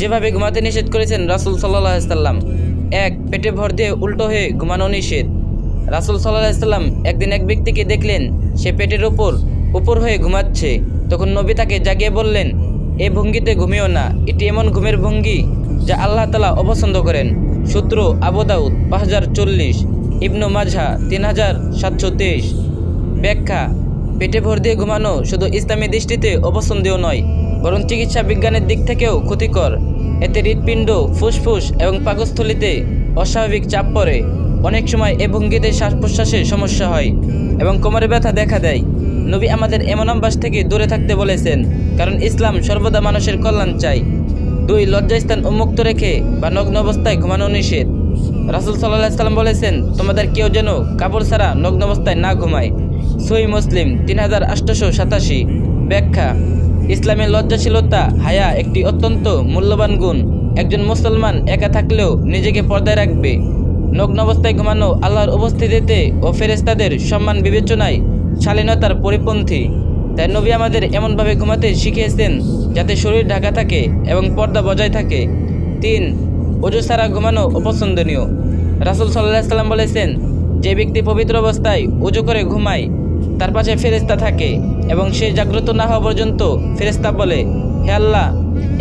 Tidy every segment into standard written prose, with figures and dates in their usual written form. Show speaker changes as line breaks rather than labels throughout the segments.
যেভাবে ঘুমাতে নিষেধ করেছেন রাসূল সাল্লাল্লাহু আলাইহি সাল্লাম, এক, পেটে ভর দিয়ে উল্টো হয়ে ঘুমানো নিষেধ। রাসূল সাল্লাল্লাহু আলাইহি সাল্লাম একদিন এক ব্যক্তিকে দেখলেন সে পেটের উপর হয়ে ঘুমাচ্ছে। তখন নবী তাকে জাগিয়ে বললেন, এই ভঙ্গিতে ঘুমিও না, এটি এমন ঘুমের ভঙ্গি যা আল্লাহ তাআলা অপছন্দ করেন। সূত্র আবু দাউদ 5040, ইবনু মাজাহ 3723। ব্যাখ্যা: পেটে ভর দিয়ে ঘুমানো শুধু ইসলামী দৃষ্টিতে অপছন্দনীয় নয়, বরং চিকিৎসা বিজ্ঞানের দিক থেকেও ক্ষতিকর। এতে হৃৎপিণ্ড, ফুসফুস এবং পাকস্থলীতে অস্বাভাবিক চাপ পড়ে। অনেক সময় এ ভঙ্গিতে শ্বাস প্রশ্বাসের সমস্যা হয় এবং কোমরে ব্যথা দেখা দেয়। নবী আমাদের এমন অভ্যাস থেকে দূরে থাকতে বলেছেন, কারণ ইসলাম সর্বদা মানুষের কল্যাণ চায়। 2, লজ্জাস্থান উন্মুক্ত রেখে বা নগ্ন অবস্থায় ঘুমানো নিষেধ। রাসূল সাল্লাল্লাহু আলাইহি সাল্লাম বলেছেন, তোমাদের কেউ যেন কাপড় ছাড়া নগ্ন অবস্থায় না ঘুমায়। সহিহ মুসলিম 3887। ব্যাখ্যা: ইসলামের লজ্জাশীলতা, হায়া একটি অত্যন্ত মূল্যবান গুণ। একজন মুসলমান একা থাকলেও নিজেকে পর্দায় রাখবে। নগ্ন অবস্থায় ঘুমানো আল্লাহর উপস্থিতিতে ও ফেরেশতাদের সম্মান বিবেচনায় শালীনতার পরিপন্থী। তাই নবী আমাদের এমনভাবে ঘুমাতে শিখিয়েছেন যাতে শরীর ঢাকা থাকে এবং পর্দা বজায় থাকে। 3, ওযু ছাড়া ঘুমানো অপছন্দনীয়। রাসূল সাল্লাল্লাহু আলাইহি সাল্লাম বলেছেন, যে ব্যক্তি পবিত্র অবস্থায় ওযু করে ঘুমায় তার পাশে ফেরেশতা থাকে এবং সে জাগ্রত না হওয়া পর্যন্ত ফেরেশতা বলে, হে আল্লাহ,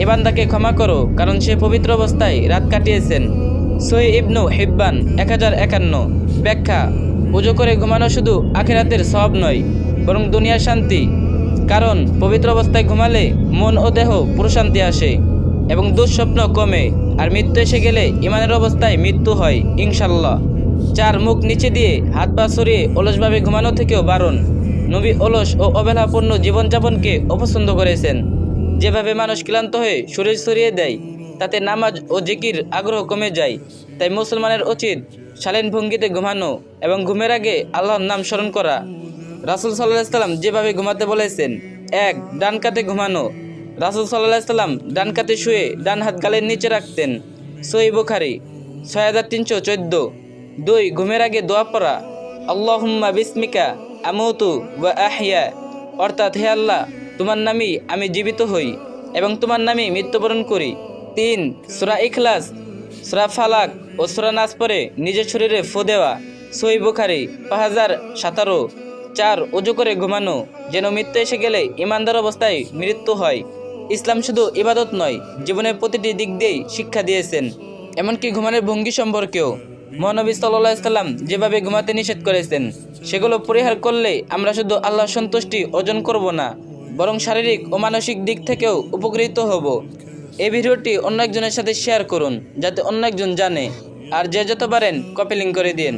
এ বান্দাকে ক্ষমা করো, কারণ সে পবিত্র অবস্থায় রাত কাটিয়েছেন। সহিহ ইবনু হিব্বান 1051। ব্যাখ্যা: ওযু করে ঘুমানো শুধু আখিরাতের সওয়াব নয়, বরং দুনিয়ার শান্তি। কারণ পবিত্র অবস্থায় ঘুমালে মন ও দেহ প্রশান্তি আসে এবং দুঃস্বপ্ন কমে, আর মৃত্যু এসে গেলে ঈমানের অবস্থায় মৃত্যু হয় ইনশাআল্লাহ। 4, মুখ নিচে দিয়ে হাত পা সরিয়ে অলসভাবে ঘুমানো থেকেও বারণ। নবী অলস ও অবহেলাপূর্ণ জীবনযাপনকে অপছন্দ করেছেন। যেভাবে মানুষ ক্লান্ত হয়ে শরীর সরিয়ে দেয়, তাতে নামাজ ও জিকির আগ্রহ কমে যায়। তাই মুসলমানের উচিত শালীন ভঙ্গিতে ঘুমানো এবং ঘুমের আগে আল্লাহর নাম স্মরণ করা। রাসূল সাল্লাল্লাহু আলাইহি সাল্লাম যেভাবে ঘুমাতে বলেছেন: 1, ডান কাতে ঘুমানো। রাসূল সাল্লাল্লাহু আলাইহি সাল্লাম ডান কাতে শুয়ে ডান হাত গালের নিচে রাখতেন। সহিহ বুখারী 6314। 2, ঘুমের আগে দোয়া পড়া। আল্লাহুম্মা বিসমিকা আমুতু ওয়া আহইয়া, অর্থাৎ হে আল্লাহ, তোমার নামেই আমি জীবিত হই এবং তোমার নামেই মৃত্যুবরণ করি। 3, সূরা ইখলাস, সূরা ফালাক ও সূরা নাস পড়ে নিজের শরীরে ফু দেওয়া। সহিহ বুখারী 5017। 4, ওযু করে ঘুমানো, যেন মৃত্যু এসে গেলে ঈমানদার অবস্থায় মৃত্যু হয়। ইসলাম শুধু ইবাদত নয়, জীবনের প্রতিটি দিক দিয়েই শিক্ষা দিয়েছেন, এমনকি ঘুমানোর ভঙ্গি সম্পর্কেও। মহানবী সাল্লাল্লাহু আলাইহি সাল্লাম যেভাবে ঘুমাতে নিষেধ করেছেন, সেগুলো পরিহার করলে আমরা শুধু আল্লাহর সন্তুষ্টি অর্জন করব না, বরং শারীরিক ও মানসিক দিক থেকেও উপকৃত হব। এই ভিডিওটি অন্য একজনের সাথে শেয়ার করুন, যাতে অন্য একজন জানে, আর যে যত পারেন কপি লিংক করে দিন।